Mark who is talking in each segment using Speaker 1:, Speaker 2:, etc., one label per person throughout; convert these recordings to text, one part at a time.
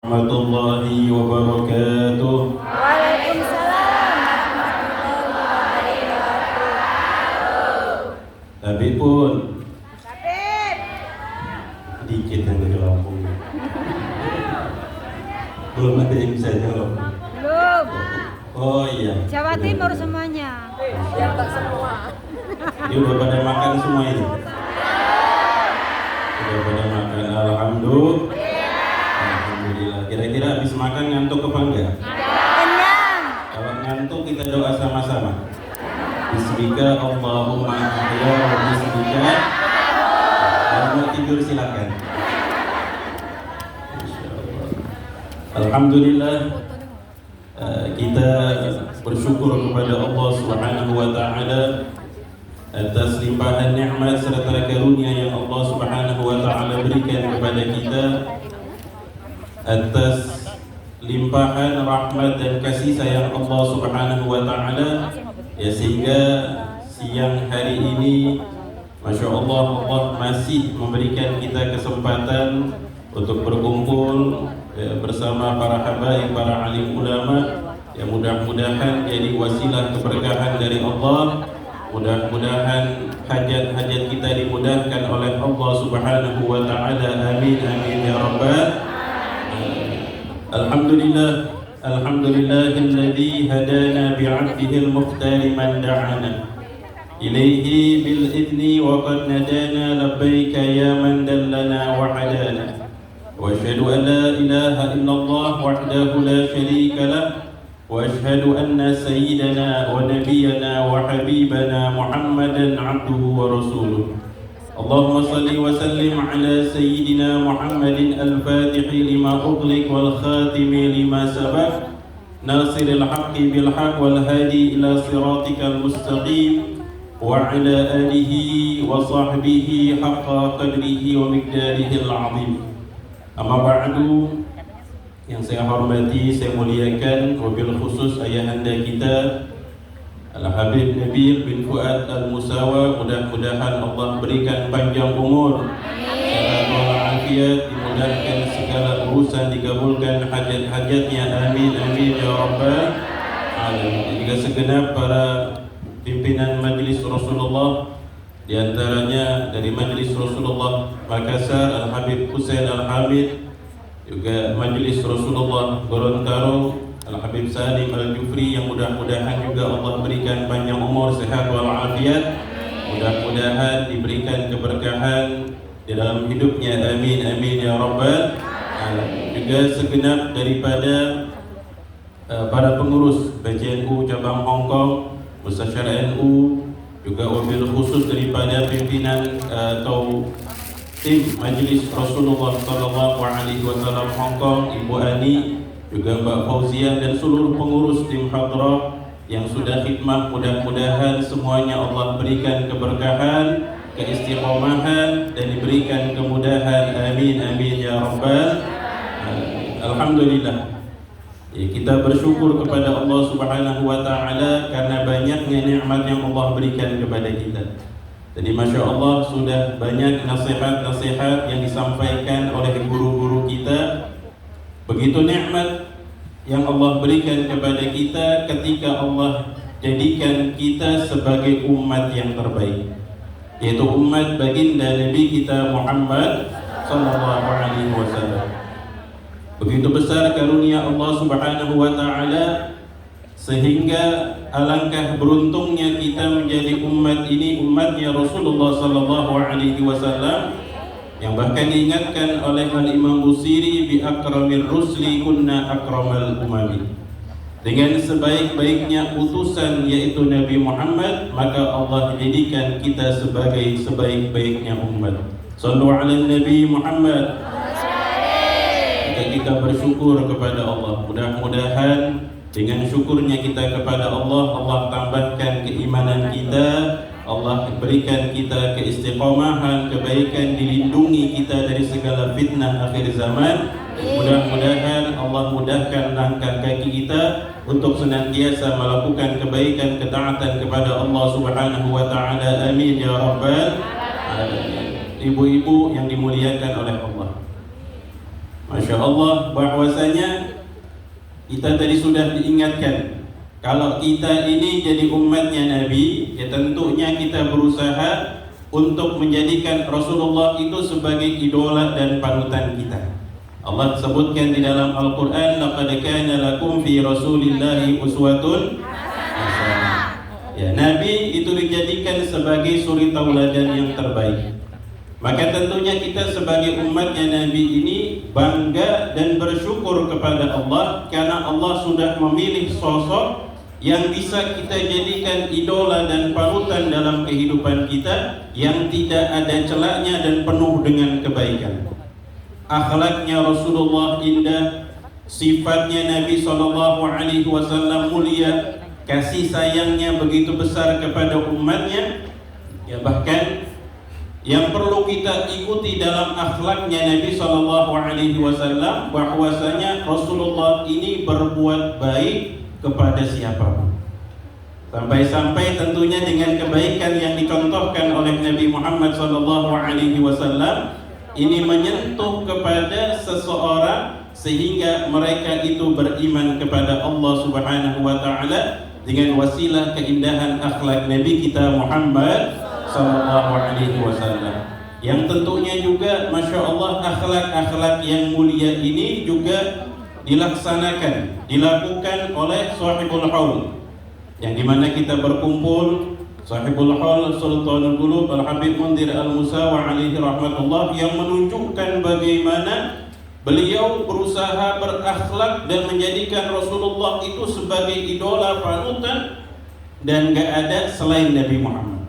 Speaker 1: Warahmatullahi wabarakatuh.
Speaker 2: Waalaikumsalam warahmatullahi wabarakatuh.
Speaker 1: Tapi pun
Speaker 2: Habib,
Speaker 1: dikit yang dari Lampung. Belum ada yang bisa jawab.
Speaker 2: belum.
Speaker 1: Oh iya.
Speaker 2: Jawa Timur semuanya.
Speaker 1: Ini udah pada makan semua ini. Udah pada makan. Alhamdulillah. Kira-kira habis makan ngantuk apa enggak?
Speaker 2: Kenyang.
Speaker 1: Kalau ngantuk kita doa sama-sama. Bismika Allahumma ahya wa bismika. Kalau mau tidur silakan. Insyaallah. Alhamdulillah, kita bersyukur kepada Allah Subhanahu wa taala atas limpahan nikmat serta karunia yang Allah Subhanahu wa taala berikan kepada kita, atas limpahan rahmat dan kasih sayang Allah Subhanahu wa taala, ya sehingga siang hari ini Masya Allah, Allah masih memberikan kita kesempatan untuk berkumpul bersama para habaib, para alim ulama, yang mudah-mudahan jadi wasilah keberkahan dari Allah. Mudah-mudahan hajat-hajat kita dimudahkan oleh Allah Subhanahu wa taala. Amin amin ya rabbal alamin. Alhamdulillah, alhamdulillahilladzi hadana bi'abdihil mukhtar man da'ana ilaihi bil idni wa qad nadana labbaika ya man dallana wa hadana. Wa asyhadu an la ilaha illallah wahdahu la syarika lah. وأشهد أن سيدنا ونبينا وحبيبنا محمدا عبده ورسوله. اللهم صل وسلم على سيدنا محمد الفاتح لما أغلق والخاتم لما سبق ناصر الحق بالحق والهادي إلى صراطك المستقيم وعلى آله وصحبه حق قدره ومقداره العظيم. أما بعد, yang saya hormati, saya muliakan, wabil khusus ayahanda kita Al-Habib Nabil bin Fuad Al-Musawa. Mudah-mudahan Allah berikan panjang umur, sehat walafiat, dimudahkan segala urusan, dikabulkan hajat-hajatnya. Amin amin ya rabbal alamin. Juga segenap para pimpinan Majlis Rasulullah, di antaranya dari Majlis Rasulullah Makassar Al-Habib Husain Al-Hamid, juga Majelis Rasulullah Gorontalo Al-Habib Salim Al-Jufri, yang mudah-mudahan juga Allah berikan panjang umur, sehat walafiat, mudah-mudahan diberikan keberkahan di dalam hidupnya. Amin amin ya rabbal alamin. Juga segenap daripada para pengurus BJNU cabang Hongkong, Mustasyar NU, juga wabil khusus daripada pimpinan atau tim Majelis Rasulullah Sallallahu Alaihi Wasallam Hongkong, Ibu Ani, juga Mbak Fauziah, dan seluruh pengurus tim hadrah yang sudah khidmah. Mudah-mudahan semuanya Allah berikan keberkahan, keistiqomahan, dan diberikan kemudahan. Amin amin ya rabbal alamin. Alhamdulillah, kita bersyukur kepada Allah Subhanahu wa taala karena banyaknya nikmat yang Allah berikan kepada kita. Jadi Masya Allah, sudah banyak nasihat-nasihat yang disampaikan oleh guru-guru kita. Begitu nikmat yang Allah berikan kepada kita ketika Allah jadikan kita sebagai umat yang terbaik, yaitu umat baginda Nabi kita Muhammad Sallallahu Alaihi Wasallam. Begitu besar karunia Allah Subhanahu wa taala, sehingga alangkah beruntungnya kita menjadi umat ini, umatnya Rasulullah Sallallahu Alaihi Wasallam, yang bahkan diingatkan oleh Al-Imam Busiri, bi akramir rusli kunna akramal umami. Dengan sebaik-baiknya utusan yaitu Nabi Muhammad, maka Allah jadikan kita sebagai sebaik-baiknya umat. Sallu ala Nabi Muhammad. Kita bersyukur kepada Allah. Mudah-mudahan dengan syukurnya kita kepada Allah, Allah tambahkan keimanan kita, Allah berikan kita keistiqomahan, kebaikan, dilindungi kita dari segala fitnah akhir zaman. Mudah-mudahan Allah mudahkan langkah kaki kita untuk senantiasa melakukan kebaikan, ketaatan kepada Allah Subhanahu wa taala. Amin ya rabbal alamin. Ibu-ibu yang dimuliakan oleh Allah, Masya Allah, bahwasanya kita tadi sudah diingatkan, kalau kita ini jadi umatnya Nabi, ya tentunya kita berusaha untuk menjadikan Rasulullah itu sebagai idola dan panutan kita. Allah sebutkan di dalam Al-Quran, laqad kana lakum fi Rasulillahi uswatun hasanah. Ya, Nabi itu dijadikan sebagai suri tauladan yang terbaik. Maka tentunya kita sebagai umatnya Nabi ini bangga dan bersyukur kepada Allah karena Allah sudah memilih sosok yang bisa kita jadikan idola dan panutan dalam kehidupan kita, yang tidak ada celahnya dan penuh dengan kebaikan. Akhlaknya Rasulullah indah, sifatnya Nabi SAW mulia, kasih sayangnya begitu besar kepada umatnya. Ya, bahkan yang perlu kita ikuti dalam akhlaknya Nabi SAW, bahwasanya Rasulullah ini berbuat baik kepada siapapun. Sampai-sampai tentunya dengan kebaikan yang dicontohkan oleh Nabi Muhammad SAW ini menyentuh kepada seseorang sehingga mereka itu beriman kepada Allah Subhanahu wa taala dengan wasilah keindahan akhlak Nabi kita Muhammad sallallahu alaihi wasallam. Yang tentunya juga Masya Allah, akhlak-akhlak yang mulia ini juga dilaksanakan, dilakukan oleh Sahibul Haul, yang dimana kita berkumpul. Sahibul Haul Sultanul Qulub Al-Habib Mundhir Al-Musawa alaihi rahmatullah, yang menunjukkan bagaimana beliau berusaha berakhlak dan menjadikan Rasulullah itu sebagai idola panutan dan gak ada selain Nabi Muhammad.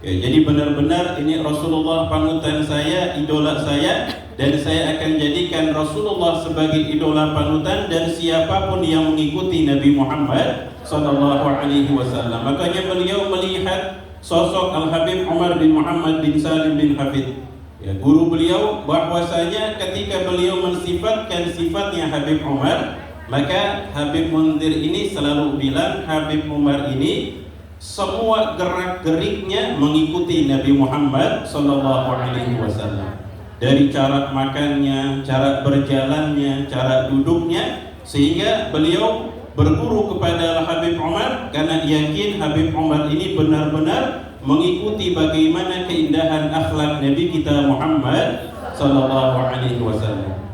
Speaker 1: Ya, jadi benar-benar ini Rasulullah panutan saya, idola saya, dan saya akan jadikan Rasulullah sebagai idola panutan dan siapapun yang mengikuti Nabi Muhammad sallallahu alaihi wasallam. Makanya beliau melihat sosok Al-Habib Umar bin Muhammad bin Salim bin Hafid, ya, guru beliau, bahwasanya ketika beliau mensifatkan sifatnya Habib Umar, maka Habib Mundhir ini selalu bilang Habib Umar ini semua gerak-geriknya mengikuti Nabi Muhammad sallallahu alaihi wasallam. Dari cara makannya, cara berjalannya, cara duduknya, sehingga beliau berguru kepada Habib Umar karena yakin Habib Umar ini benar-benar mengikuti bagaimana keindahan akhlak Nabi kita Muhammad sallallahu alaihi wasallam.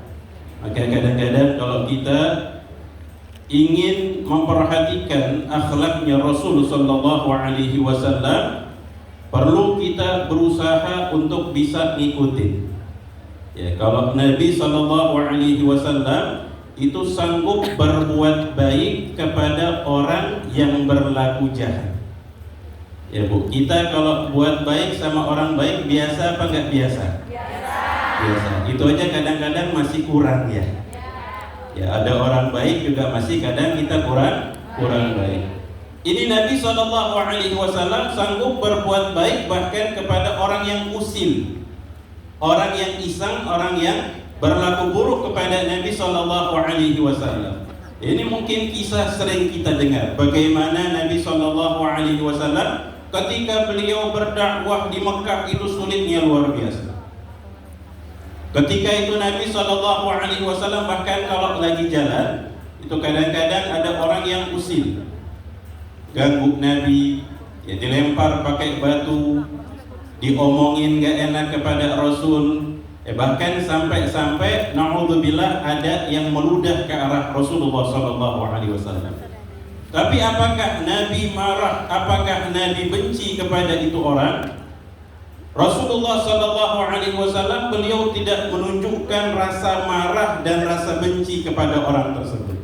Speaker 1: Maka kadang-kadang kalau kita ingin memperhatikan akhlaknya Rasul sallallahu alaihi wasallam, perlu kita berusaha untuk bisa ngikutin. Ya, kalau Nabi sallallahu alaihi wasallam itu sanggup berbuat baik kepada orang yang berlaku jahat. Ya Bu, kita kalau buat baik sama orang baik biasa apa enggak biasa? Biasa. Itu aja kadang-kadang masih kurang ya. Ya, ada orang baik juga masih kadang kita kurang baik. Ini Nabi SAW sanggup berbuat baik bahkan kepada orang yang usil, orang yang iseng, orang yang berlaku buruk kepada Nabi SAW. Ini mungkin kisah sering kita dengar, bagaimana Nabi SAW ketika beliau berdakwah di Mekah itu sulitnya luar biasa. Ketika itu Nabi SAW bahkan kalau lagi jalan itu kadang-kadang ada orang yang usil, ganggu Nabi, ya dilempar pakai batu, diomongin gak enak kepada Rasul, bahkan sampai na'udzubillah ada yang meludah ke arah Rasulullah SAW. Tapi apakah Nabi marah? Apakah Nabi benci kepada itu orang? Rasulullah SAW beliau tidak menunjukkan rasa marah dan rasa benci kepada orang tersebut.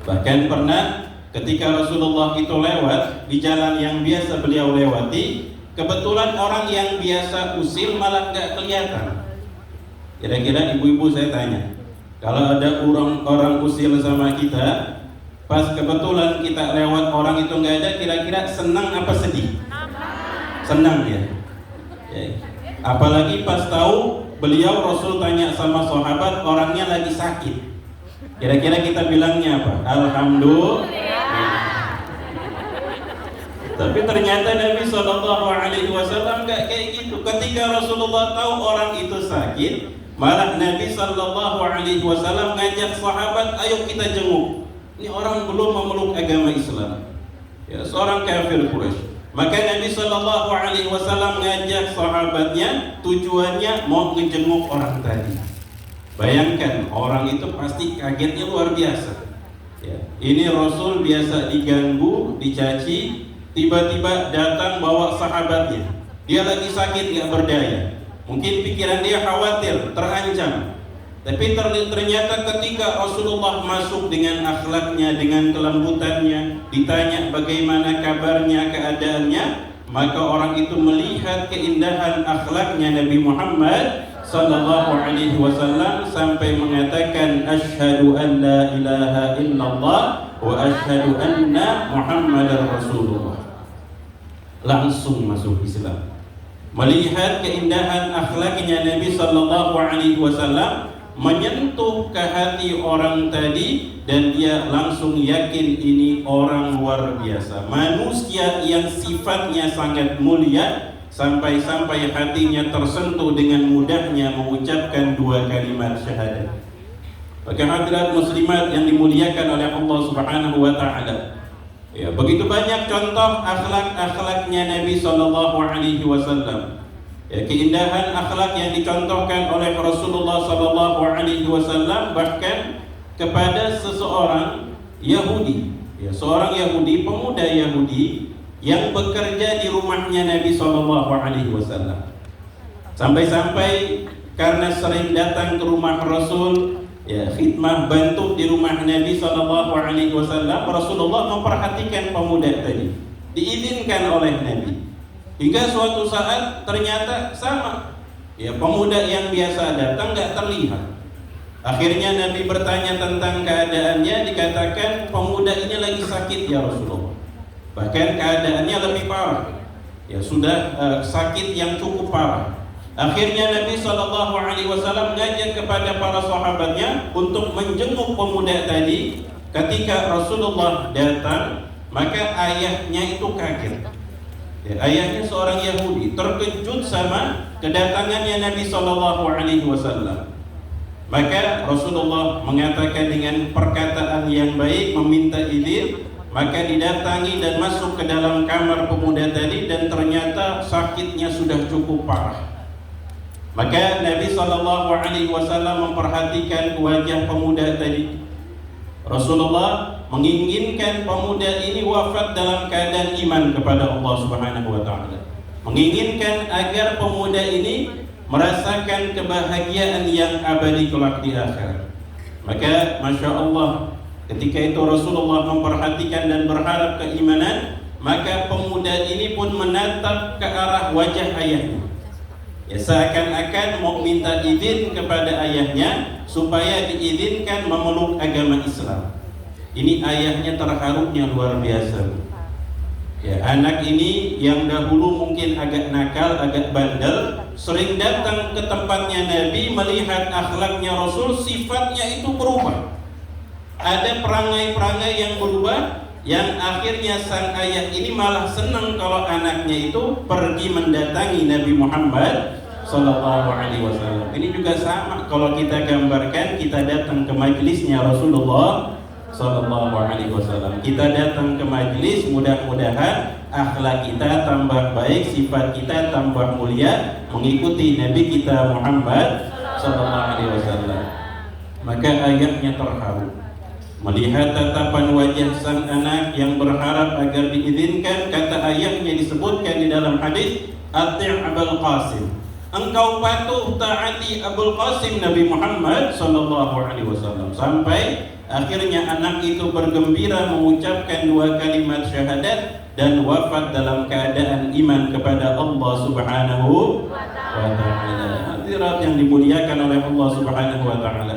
Speaker 1: Bahkan pernah ketika Rasulullah itu lewat di jalan yang biasa beliau lewati, kebetulan orang yang biasa usil malah gak kelihatan. Kira-kira ibu-ibu saya tanya, kalau ada orang usil sama kita, pas kebetulan kita lewat orang itu gak ada, kira-kira senang apa sedih? Senang ya. Apalagi pas tahu beliau Rasul tanya sama sahabat orangnya lagi sakit, kira-kira kita bilangnya apa? Alhamdulillah. Tapi ternyata Nabi SAW gak kayak gitu. Ketika Rasulullah tahu orang itu sakit, Malah Nabi Sallallahu Alaihi Wasallam ngajak sahabat, ayo kita jenguk. Ini orang belum memeluk agama Islam, ya, seorang kafir Quraisy. Maka Nabi Sallallahu Alaihi Wasallam ngajak sahabatnya, tujuannya mau ngejenguk orang tadi. Bayangkan, orang itu pasti kagetnya luar biasa. Ya, ini Rasul biasa diganggu, dicaci, tiba-tiba datang bawa sahabatnya. Dia lagi sakit, gak berdaya. Mungkin pikiran dia khawatir, terancam. Tapi ternyata ketika Rasulullah masuk dengan akhlaknya, dengan kelembutannya, ditanya bagaimana kabarnya, keadaannya, maka orang itu melihat keindahan akhlaknya Nabi Muhammad Sallallahu Alaihi Wasallam sampai mengatakan asyhadu an la ilaha illallah wa asyhadu anna Muhammadar Rasulullah. Langsung masuk Islam. Melihat keindahan akhlaknya Nabi Sallallahu Alaihi Wasallam menyentuh ke hati orang tadi, dan dia langsung yakin ini orang luar biasa, manusia yang sifatnya sangat mulia, sampai-sampai hatinya tersentuh dengan mudahnya mengucapkan dua kalimat syahadat. Bagi hadirat muslimat yang dimuliakan oleh Allah Subhanahu wa taala. Ya, begitu banyak contoh akhlak-akhlaknya Nabi Sallallahu Alaihi Wasallam. Ya, keindahan akhlak yang dicontohkan oleh Rasulullah Sallallahu Alaihi Wasallam bahkan kepada seseorang Yahudi, ya, seorang Yahudi, pemuda Yahudi yang bekerja di rumahnya Nabi Sallallahu Alaihi Wasallam. Sampai-sampai karena sering datang ke rumah Rasul, ya, khidmah bantu di rumah Nabi Sallallahu Alaihi Wasallam, Rasulullah memperhatikan pemuda tadi, diizinkan oleh Nabi. Hingga suatu saat ternyata sama, ya, pemuda yang biasa datang nggak terlihat. Akhirnya Nabi bertanya tentang keadaannya, dikatakan pemuda ini lagi sakit ya Rasulullah. Bahkan keadaannya lebih parah, ya, sudah sakit yang cukup parah. Akhirnya Nabi Sallallahu Alaihi Wasallam mengajak kepada para sahabatnya untuk menjenguk pemuda tadi. Ketika Rasulullah datang, maka ayahnya itu kaget. Ya, ayahnya seorang Yahudi, terkejut sama kedatangannya Nabi Sallallahu Alaihi Wasallam. Maka Rasulullah mengatakan dengan perkataan yang baik, meminta izin, maka didatangi dan masuk ke dalam kamar pemuda tadi, dan ternyata sakitnya sudah cukup parah. Maka Nabi Sallallahu Alaihi Wasallam memperhatikan wajah pemuda tadi. Rasulullah menginginkan pemuda ini wafat dalam keadaan iman kepada Allah Subhanahu wa taala. Menginginkan agar pemuda ini merasakan kebahagiaan yang abadi kelak di akhirat. Maka Masya Allah, ketika itu Rasulullah memperhatikan dan berharap keimanan, maka pemuda ini pun menatap ke arah wajah ayahnya. Ya, seakan-akan mau minta izin kepada ayahnya supaya diizinkan memeluk agama Islam. Ini ayahnya terharunya luar biasa. Ya, anak ini yang dahulu mungkin agak nakal, agak bandel, sering datang ke tempatnya Nabi, melihat akhlaknya Rasul, sifatnya itu berubah. Ada perangai-perangai yang berubah, yang akhirnya sang ayah ini malah senang kalau anaknya itu pergi mendatangi Nabi Muhammad Sallallahu Alaihi Wasallam. Ini juga sama kalau kita gambarkan, kita datang ke majelisnya Rasulullah Sallallahu Alaihi Wasallam. Kita datang ke majelis, mudah-mudahan akhlak kita tambah baik, sifat kita tambah mulia, mengikuti Nabi kita Muhammad Sallallahu Alaihi Wasallam. Maka ayahnya terharu melihat tatapan wajah sang anak yang berharap agar diizinkan. Kata ayahnya disebutkan di dalam hadis, "Ati' Abul Qasim." Engkau patuh taati Abul Qasim Nabi Muhammad Sallallahu Alaihi Wasallam. Sampai akhirnya anak itu bergembira mengucapkan dua kalimat syahadat dan wafat dalam keadaan iman kepada Allah Subhanahu wa taala. Hadirat yang dimuliakan oleh Allah Subhanahu wa taala.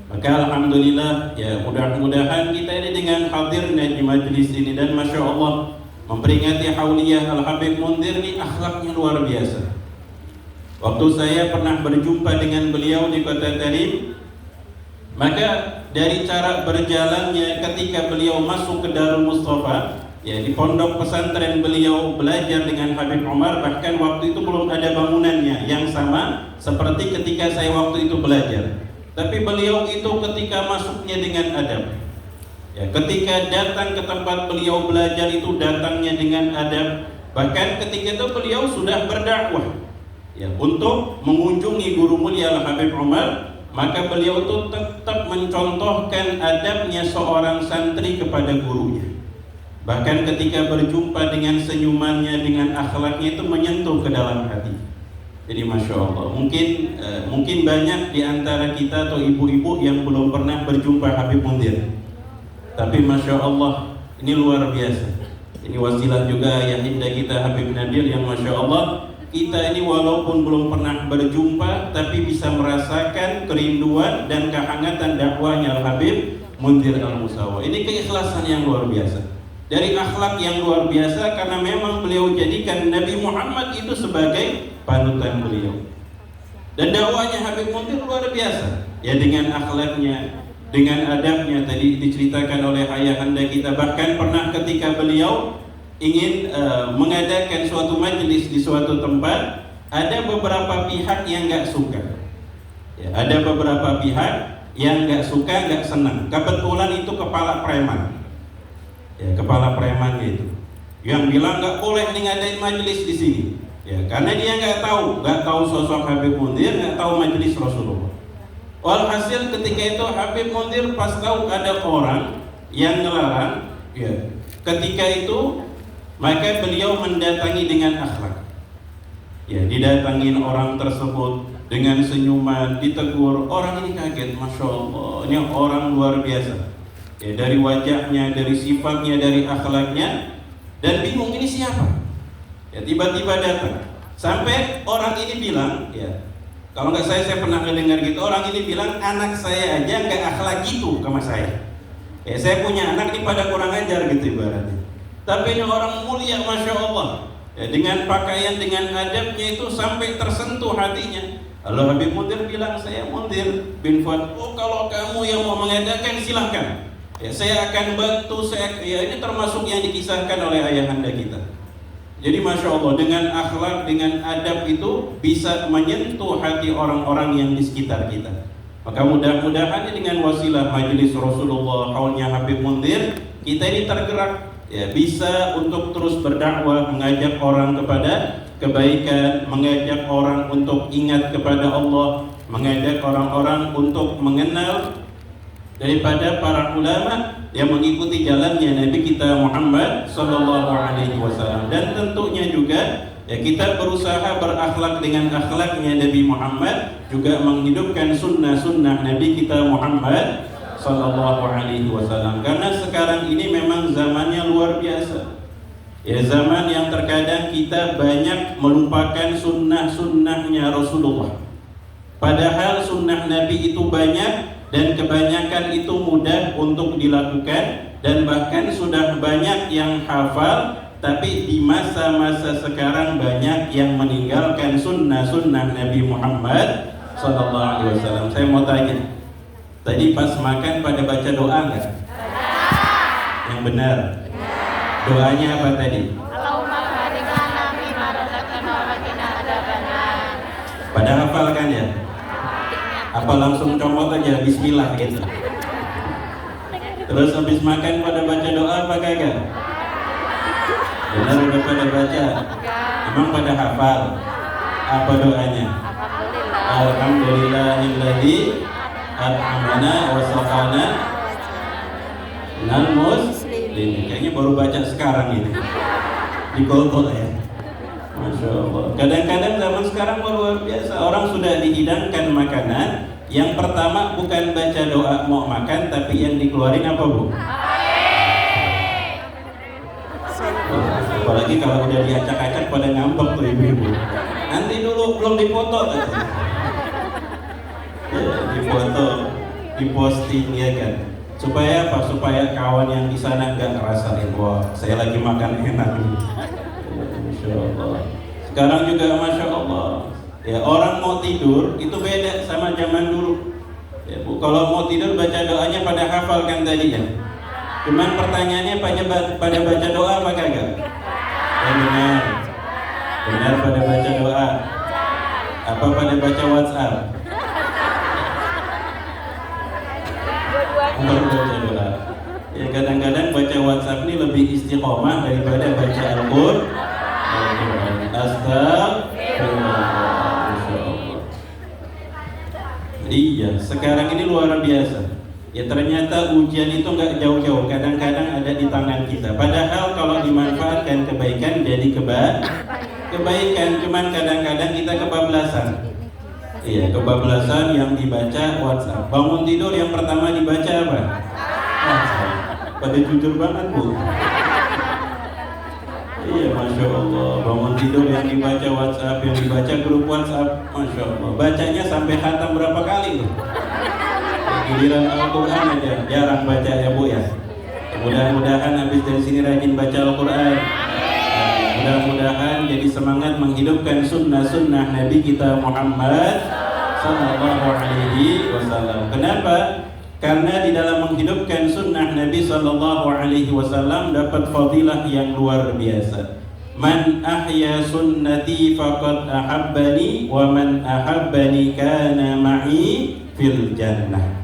Speaker 1: Maka alhamdulillah, ya, mudah-mudahan kita ini dengan hadirnya di majlis ini, dan Masya Allah memperingati Hauliyah Al-Habib Munzir ini akhlaknya luar biasa. Waktu saya pernah berjumpa dengan beliau di Kota Tarim, maka dari cara berjalannya ketika beliau masuk ke Darul Mustafa, Ya, di pondok pesantren beliau belajar dengan Habib Umar, bahkan waktu itu belum ada bangunannya yang sama seperti ketika saya waktu itu belajar. Tapi beliau itu ketika masuknya dengan adab. Ya, ketika datang ke tempat beliau belajar itu datangnya dengan adab. Bahkan ketika itu beliau sudah berdakwah ya, untuk mengunjungi guru mulia Habib Umar, maka beliau itu tetap mencontohkan adabnya seorang santri kepada gurunya. Bahkan ketika berjumpa dengan senyumannya, dengan akhlaknya itu menyentuh ke dalam hati. Jadi Masya Allah, mungkin banyak di antara kita atau ibu-ibu yang belum pernah berjumpa Habib Mundir. Tapi Masya Allah, ini luar biasa. Ini wasilah juga yang indah kita Habib Nadir yang Masya Allah, kita ini walaupun belum pernah berjumpa, tapi bisa merasakan kerinduan dan kehangatan dakwahnya Habib Mundir Al-Musawa. Ini keikhlasan yang luar biasa. Dari akhlak yang luar biasa, karena memang beliau jadikan Nabi Muhammad itu sebagai panutan beliau. Dan dakwahnya Habib Mundir luar biasa. Ya, dengan akhlaknya, dengan adabnya tadi diceritakan oleh ayahanda kita. Bahkan pernah ketika beliau ingin mengadakan suatu majelis di suatu tempat, ada beberapa pihak yang nggak suka. Ya, ada beberapa pihak yang nggak suka, nggak senang. Kebetulan itu kepala preman. Ya, kepala preman itu yang bilang nggak boleh ngadain majelis di sini. Ya, karena dia nggak tahu sosok Habib Mundir, nggak tahu majelis Rasulullah. Walhasil ketika itu Habib Mundir pas tahu ada orang yang ngelarang, ya, ketika itu maka beliau mendatangi dengan akhlak. Ya, didatangin orang tersebut dengan senyuman, ditegur. Orang ini kaget, Masya Allah, ini orang luar biasa. Ya, dari wajahnya, dari sifatnya, dari akhlaknya, dan bingung ini siapa. Ya, tiba-tiba datang. Sampai orang ini bilang, ya, kalau nggak saya pernah mendengar gitu, orang ini bilang anak saya aja nggak akhlak gitu sama saya. Ya, saya punya anak ini pada kurang ajar gitu ibaratnya. Tapi ini orang mulia, Masya Allah. Ya, dengan pakaian, dengan adabnya itu sampai tersentuh hatinya. Lalu Habib Mundir bilang, saya Mundir bin Fuad. Oh, kalau kamu yang mau mengadakan silahkan. Ya, saya akan bantu. Ya, ini termasuk yang dikisahkan oleh ayahanda kita. Jadi Masya Allah, dengan akhlak, dengan adab itu bisa menyentuh hati orang-orang yang di sekitar kita. Maka mudah-mudahan dengan wasilah majelis Rasulullah, haulnya Habib Mundir, kita ini tergerak, ya, bisa untuk terus berdakwah, mengajak orang kepada kebaikan, mengajak orang untuk ingat kepada Allah, mengajak orang-orang untuk mengenal daripada para ulama yang mengikuti jalannya Nabi kita Muhammad sallallahu alaihi wasallam. Dan tentunya juga ya, kita berusaha berakhlak dengan akhlaknya Nabi Muhammad, juga menghidupkan sunnah-sunnah Nabi kita Muhammad sallallahu alaihi wasallam. Karena sekarang ini memang zamannya luar biasa. Ya, zaman yang terkadang kita banyak melupakan sunnah-sunnahnya Rasulullah. Padahal sunnah Nabi itu banyak dan kebanyakan itu mudah untuk dilakukan, dan bahkan sudah banyak yang hafal. Tapi di masa-masa sekarang banyak yang meninggalkan sunnah-sunnah Nabi Muhammad sallallahu alaihi wasallam. Saya mau tanya, tadi pas makan pada baca doa nggak? Yang benar. Doanya apa tadi? Pada hafal kan ya? Apa langsung comot aja bismillah gitu? Terus habis makan pada baca doa apa kagak? Benar, udah pada baca. Emang pada hafal? Apa doanya? Alhamdulillahilladzi at'amana wa saqana minal muslimin. Kayaknya baru baca sekarang ini. Di Golkot ya. Masya Allah. Kadang-kadang zaman sekarang luar biasa. Orang sudah dihidangkan makanan, yang pertama bukan baca doa mau makan, tapi yang dikeluarin apa, Bu? Apalagi kalau udah diacak-acak pada ngambek tuh ibu-ibu. Nanti dulu belum dipoto. Ya, dipoto, diposting ya kan. Supaya apa? Supaya kawan yang di sana nggak ngerasain, wah saya lagi makan enak nih. Masya Allah. Sekarang juga Masya Allah, ya, orang mau tidur itu beda sama zaman dulu. Ya, Bu, kalau mau tidur baca doanya pada hafal kan tadi ya. Cuman pertanyaannya pada baca doa apa kagak? Ya benar. Benar pada baca doa. Apa pada baca WhatsApp? Baca doa. Ya kadang-kadang baca WhatsApp ini lebih istiqomah daripada baca Al-Qur'an. Astagfirullah. Masyaallah. Iya, sekarang ini luar biasa. Ya ternyata ujian itu nggak jauh-jauh. Kadang-kadang ada di tangan kita. Padahal kalau dimanfaatkan kebaikan jadi kebaikan. Cuman kadang-kadang kita kebablasan. Iya, kebablasan yang dibaca WhatsApp. Bangun tidur yang pertama dibaca apa? WhatsApp. Pada jujur banget bu. Iya, Masya Allah. Bangun tidur yang dibaca WhatsApp, yang dibaca grup WhatsApp, Masya Allah. Bacanya sampai khatam berapa kali tuh? Giliran Al-Quran aja jarang baca ya bu ya. Mudah-mudahan habis dari sini rajin baca Al-Quran. Mudah-mudahan jadi semangat menghidupkan sunnah-sunnah Nabi kita Muhammad Sallallahu Alaihi Wasallam. Kenapa? Karena di dalam menghidupkan sunnah Nabi Sallallahu Alaihi Wasallam dapat fadilah yang luar biasa. Man ahya sunnati faqad ahabbani wa man ahabbani kana ma'i fil jannah.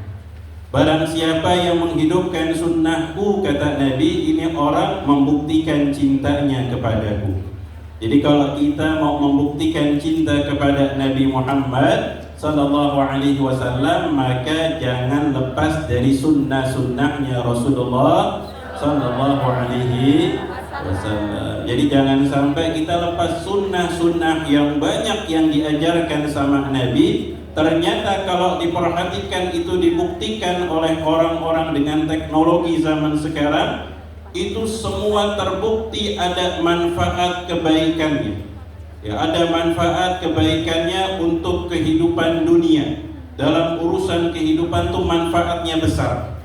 Speaker 1: Barang siapa yang menghidupkan sunnahku, kata Nabi, ini orang membuktikan cintanya kepadaku. Jadi kalau kita mau membuktikan cinta kepada Nabi Muhammad Sallallahu Alaihi Wasallam, maka jangan lepas dari sunnah-sunnahnya Rasulullah Sallallahu Alaihi Wasallam. Jadi jangan sampai kita lepas sunnah-sunnah yang banyak yang diajarkan sama Nabi. Ternyata kalau diperhatikan itu dibuktikan oleh orang-orang dengan teknologi zaman sekarang, itu semua terbukti ada manfaat kebaikannya. Ya, ada manfaat kebaikannya untuk kehidupan dunia. Dalam urusan kehidupan tuh manfaatnya besar.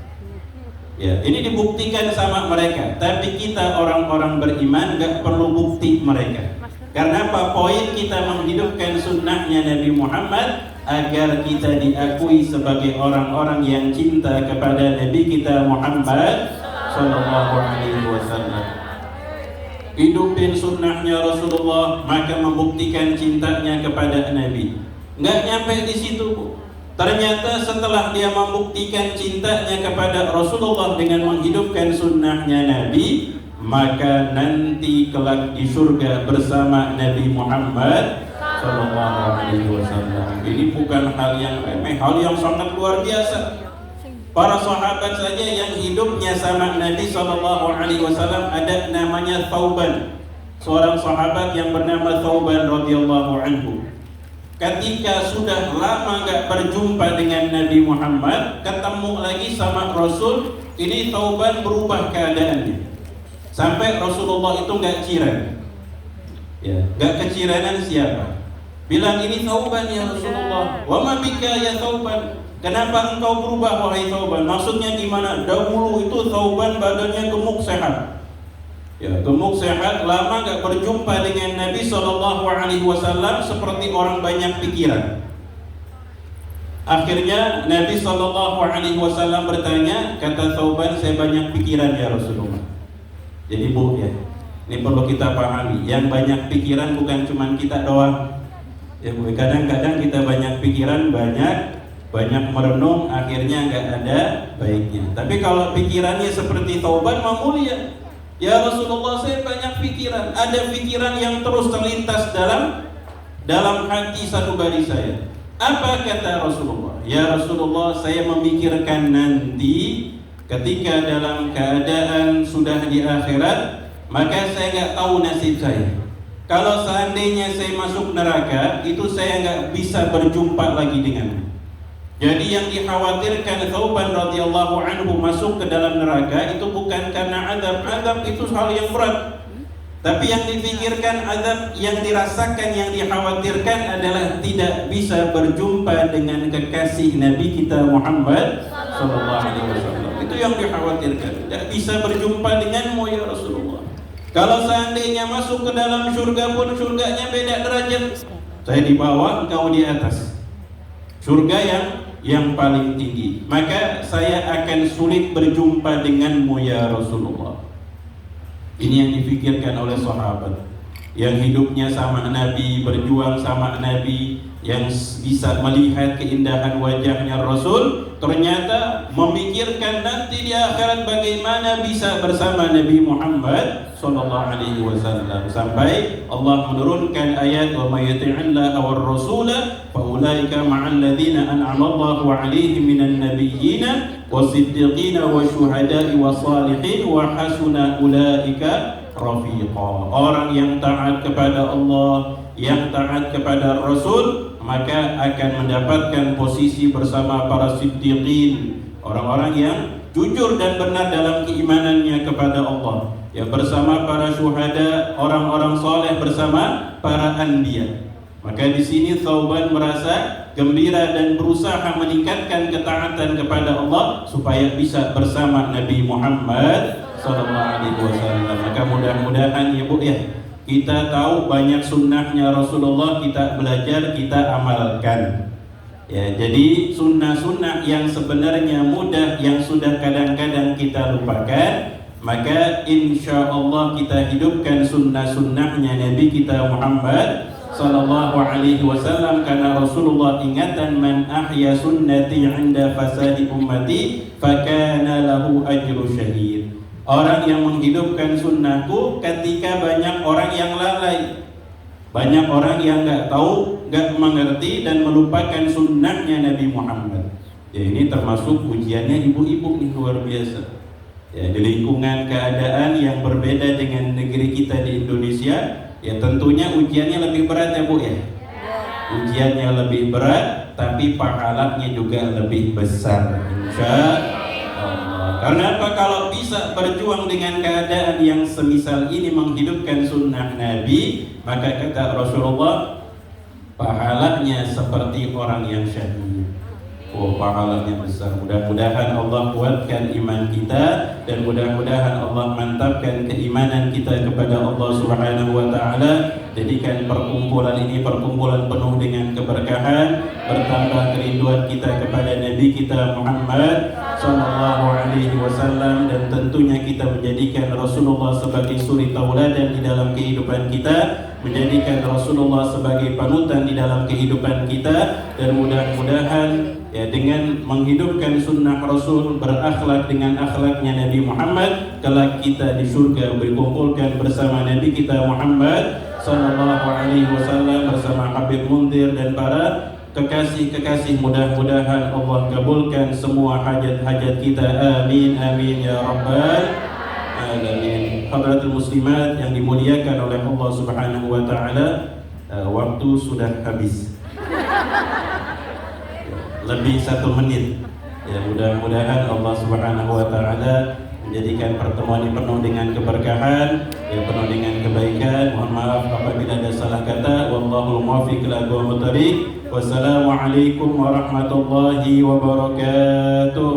Speaker 1: Ya, ini dibuktikan sama mereka. Tapi kita orang-orang beriman gak perlu bukti mereka. Karena apa? Poin kita menghidupkan sunnahnya Nabi Muhammad agar kita diakui sebagai orang-orang yang cinta kepada Nabi kita Muhammad Sallallahu Alaihi Wasallam. Hidupin sunnahnya Rasulullah, maka membuktikan cintanya kepada Nabi. Nggak nyampe di situ, Bu. Ternyata setelah dia membuktikan cintanya kepada Rasulullah dengan menghidupkan sunnahnya Nabi, maka nanti kelak di surga bersama Nabi Muhammad Sallallahu Alaihi Wasallam. Ini bukan hal yang remeh, hal yang sangat luar biasa. Para sahabat saja yang hidupnya sama Nabi Sallallahu Alaihi Wasallam, ada namanya Thauban, seorang sahabat yang bernama Thauban radhiyallahu anhu. Ketika sudah lama gak berjumpa dengan Nabi Muhammad, ketemu lagi sama Rasul, ini Thauban berubah keadaannya. Sampai Rasulullah itu gak ciran. Ya, gak keciranan siapa? Bilang, ini Thauban ya Rasulullah. Wa ma bika ya Thauban? Kenapa engkau berubah wahai Thauban? Maksudnya gimana? Dahulu itu Thauban badannya gemuk sehat. Ya, gemuk sehat, lama gak berjumpa dengan Nabi Sallallahu Alaihi Wasallam, seperti orang banyak pikiran. Akhirnya Nabi Sallallahu Alaihi Wasallam bertanya, kata Thauban, saya banyak pikiran ya Rasulullah. Jadi Bu ya, ini perlu kita pahami. Yang banyak pikiran bukan cuma kita doang. Ya Bu, kadang-kadang kita banyak pikiran, banyak merenung, akhirnya nggak ada baiknya. Tapi kalau pikirannya seperti Thauban, mah mulia. Ya Rasulullah, saya banyak pikiran. Ada pikiran yang terus terlintas dalam hati sanubari saya. Apa kata Rasulullah? Ya Rasulullah, saya memikirkan nanti ketika dalam keadaan sudah di akhirat, maka saya nggak tahu nasib saya. Kalau seandainya saya masuk neraka, itu saya nggak bisa berjumpa lagi denganmu. Jadi yang dikhawatirkan Thauban radhiyallahu anhu masuk ke dalam neraka itu bukan karena azab itu hal yang berat. Tapi yang dipikirkan azab yang dirasakan, yang dikhawatirkan adalah tidak bisa berjumpa dengan kekasih Nabi kita Muhammad sallallahu alaihi wasallam. Itu yang dikhawatirkan. Tidak bisa berjumpa denganmu ya Rasulullah. Kalau seandainya masuk ke dalam surga pun surganya beda derajat. Saya di bawah, engkau di atas. Surga yang yang paling tinggi. Maka saya akan sulit berjumpa denganmu ya Rasulullah. Ini yang difikirkan oleh sahabat yang hidupnya sama Nabi, berjuang sama Nabi, yang bisa melihat keindahan wajahnya Rasul, ternyata memikirkan nanti di akhirat bagaimana bisa bersama Nabi Muhammad sallallahu alaihi wasallam, sampai Allah menurunkan ayat wa may yuti'illaha war rasula fa ulaika ma'al ladzina an'ama Allahu 'alaihim minan nabiyyina wasiddiqina wasyuhada'i wassalihin wa hasuna ulaika rafiqa. Orang yang taat kepada Allah, yang taat kepada Rasul, maka akan mendapatkan posisi bersama para siddiqin, orang-orang yang jujur dan benar dalam keimanannya kepada Allah, ya, bersama para syuhada, orang-orang soleh, bersama para anbiya. Maka di sini Thauban merasa gembira dan berusaha meningkatkan ketaatan kepada Allah supaya bisa bersama Nabi Muhammad sallallahu alaihi wasallam. Maka mudah-mudahan ya Bu ya, kita tahu banyak sunnahnya Rasulullah, kita belajar, kita amalkan. Ya, jadi sunnah-sunnah yang sebenarnya mudah, yang sudah kadang-kadang kita lupakan, maka insya Allah kita hidupkan sunnah-sunnahnya Nabi kita Muhammad sallallahu alaihi wasallam, karena Rasulullah ingatan man ahya sunnati 'inda fasadi ummati fakana lahu ajru syahid. Orang yang menghidupkan sunnahku ketika banyak orang yang lalai, banyak orang yang nggak tahu, nggak mengerti dan melupakan sunnahnya Nabi Muhammad. Ya, ini termasuk ujiannya ibu-ibu nih, luar biasa. Ya, di lingkungan keadaan yang berbeda dengan negeri kita di Indonesia, ya tentunya ujiannya lebih berat ya Bu ya. Ujiannya lebih berat, tapi pahalanya juga lebih besar, insya Allah. Karena apa? Kalau bisa berjuang dengan keadaan yang semisal ini, menghidupkan sunnah Nabi, maka kata Rasulullah, pahalanya seperti orang yang syahid. Oh, pahalanya besar. Mudah-mudahan Allah kuatkan iman kita, dan mudah-mudahan Allah mantapkan keimanan kita kepada Allah Subhanahu wa taala. Jadikan perkumpulan ini perkumpulan penuh dengan keberkahan, bertambah kerinduan kita kepada Nabi kita Muhammad sallallahu alaihi wasallam, dan tentunya kita menjadikan Rasulullah sebagai suri tauladan di dalam kehidupan kita, menjadikan Rasulullah sebagai panutan di dalam kehidupan kita, dan mudah-mudahan ya dengan menghidupkan sunnah Rasul, berakhlak dengan akhlaknya Nabi Muhammad, kelak kita di surga berkumpulkan bersama Nabi kita Muhammad sallallahu alaihi wasallam bersama Habib Munzir dan para kekasih-kekasih. Mudah-mudahan Allah kabulkan semua hajat-hajat kita, amin amin ya rabbal alamin. Hadratul muslimat yang dimuliakan oleh Allah Subhanahu wa taala, waktu sudah habis, lebih 1 menit. Ya, mudah-mudahan Allah Subhanahu wa taala menjadikan pertemuan ini penuh dengan keberkahan, ya, penuh dengan kebaikan. Mohon maaf apabila ada salah kata. Wallahul muwaffiq ila aqwamit thoriq. Wassalamualaikum warahmatullahi wabarakatuh.